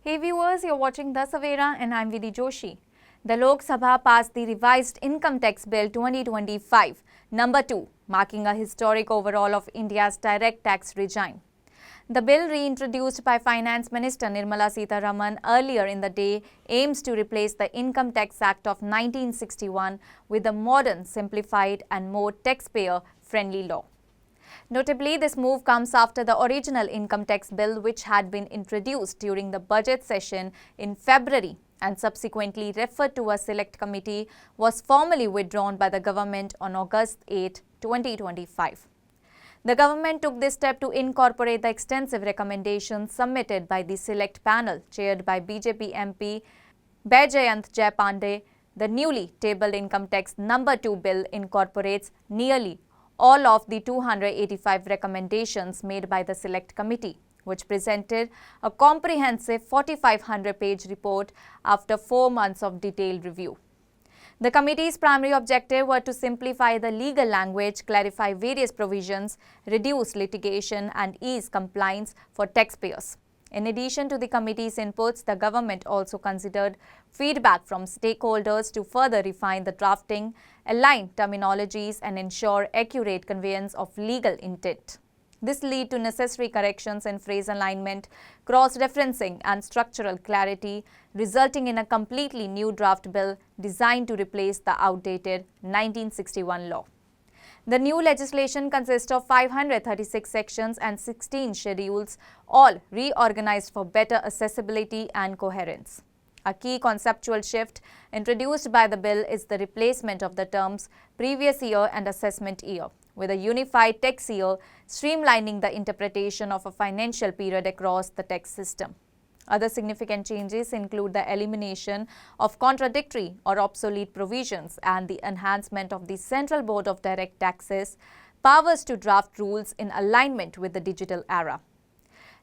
Hey viewers, you're watching The Savera and I'm Vidhi Joshi. The Lok Sabha passed the revised Income Tax Bill 2025, number 2, marking a historic overhaul of India's direct tax regime. The bill, reintroduced by Finance Minister Nirmala Sitharaman earlier in the day, aims to replace the Income Tax Act of 1961 with a modern, simplified and more taxpayer-friendly law. Notably, this move comes after the original income tax bill, which had been introduced during the budget session in February and subsequently referred to a select committee, was formally withdrawn by the government on August 8, 2025. The government took this step to incorporate the extensive recommendations submitted by the select panel chaired by BJP MP Baijayant Jayapande. The newly tabled income tax number 2 bill incorporates nearly all of the 285 recommendations made by the Select Committee, which presented a comprehensive 4,500-page report after 4 months of detailed review. The committee's primary objective was to simplify the legal language, clarify various provisions, reduce litigation and ease compliance for taxpayers. In addition to the committee's inputs, the government also considered feedback from stakeholders to further refine the drafting, align terminologies and ensure accurate conveyance of legal intent. This led to necessary corrections in phrase alignment, cross-referencing and structural clarity, resulting in a completely new draft bill designed to replace the outdated 1961 law. The new legislation consists of 536 sections and 16 schedules, all reorganized for better accessibility and coherence. A key conceptual shift introduced by the bill is the replacement of the terms previous year and assessment year with a unified tax year, streamlining the interpretation of a financial period across the tax system. Other significant changes include the elimination of contradictory or obsolete provisions and the enhancement of the Central Board of Direct Taxes' powers to draft rules in alignment with the digital era.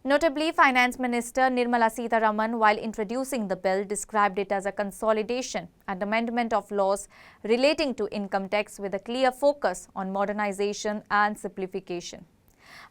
Notably, Finance Minister Nirmala Sitharaman, while introducing the bill, described it as a consolidation and amendment of laws relating to income tax with a clear focus on modernization and simplification.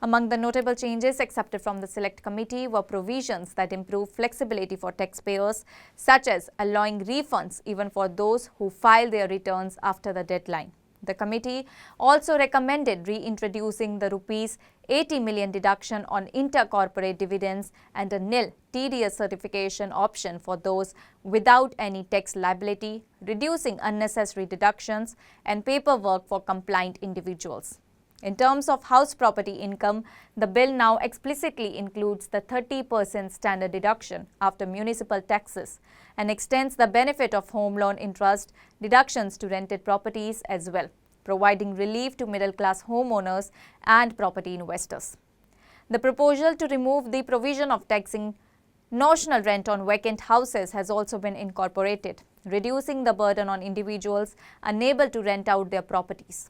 Among the notable changes accepted from the Select Committee were provisions that improve flexibility for taxpayers, such as allowing refunds even for those who file their returns after the deadline. The committee also recommended reintroducing the Rs 80 million deduction on inter-corporate dividends and a nil TDS certification option for those without any tax liability, reducing unnecessary deductions and paperwork for compliant individuals. In terms of house property income, the bill now explicitly includes the 30% standard deduction after municipal taxes and extends the benefit of home loan interest deductions to rented properties as well, providing relief to middle-class homeowners and property investors. The proposal to remove the provision of taxing notional rent on vacant houses has also been incorporated, reducing the burden on individuals unable to rent out their properties.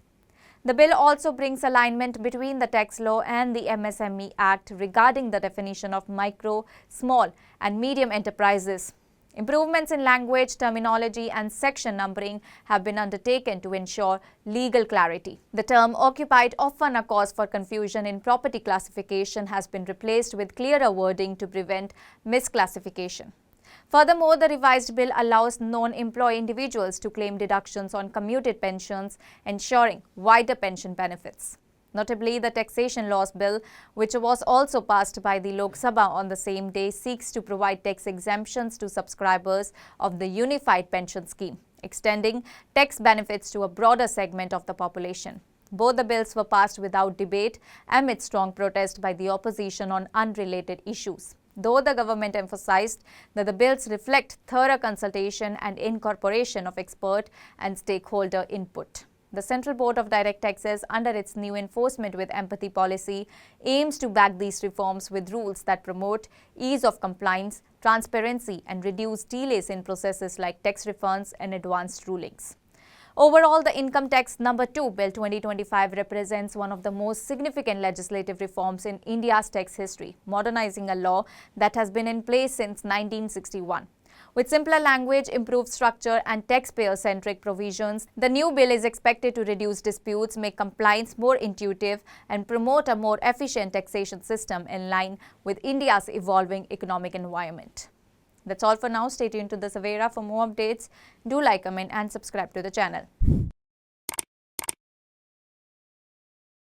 The bill also brings alignment between the tax law and the MSME Act regarding the definition of micro, small and medium enterprises. Improvements in language, terminology and section numbering have been undertaken to ensure legal clarity. The term occupied, often a cause for confusion in property classification, has been replaced with clearer wording to prevent misclassification. Furthermore, the revised bill allows non-employee individuals to claim deductions on commuted pensions, ensuring wider pension benefits. Notably, the Taxation Laws Bill, which was also passed by the Lok Sabha on the same day, seeks to provide tax exemptions to subscribers of the Unified Pension Scheme, extending tax benefits to a broader segment of the population. Both the bills were passed without debate amid strong protest by the opposition on unrelated issues, though the government emphasized that the bills reflect thorough consultation and incorporation of expert and stakeholder input. The Central Board of Direct Taxes, under its new enforcement with empathy policy, aims to back these reforms with rules that promote ease of compliance, transparency and reduce delays in processes like tax refunds and advanced rulings. Overall, the Income Tax Number 2 Bill 2025 represents one of the most significant legislative reforms in India's tax history, modernizing a law that has been in place since 1961. With simpler language, improved structure and taxpayer-centric provisions, the new bill is expected to reduce disputes, make compliance more intuitive and promote a more efficient taxation system in line with India's evolving economic environment. That's all for now. Stay tuned to the Savera for more updates. Do like, comment and subscribe to the channel.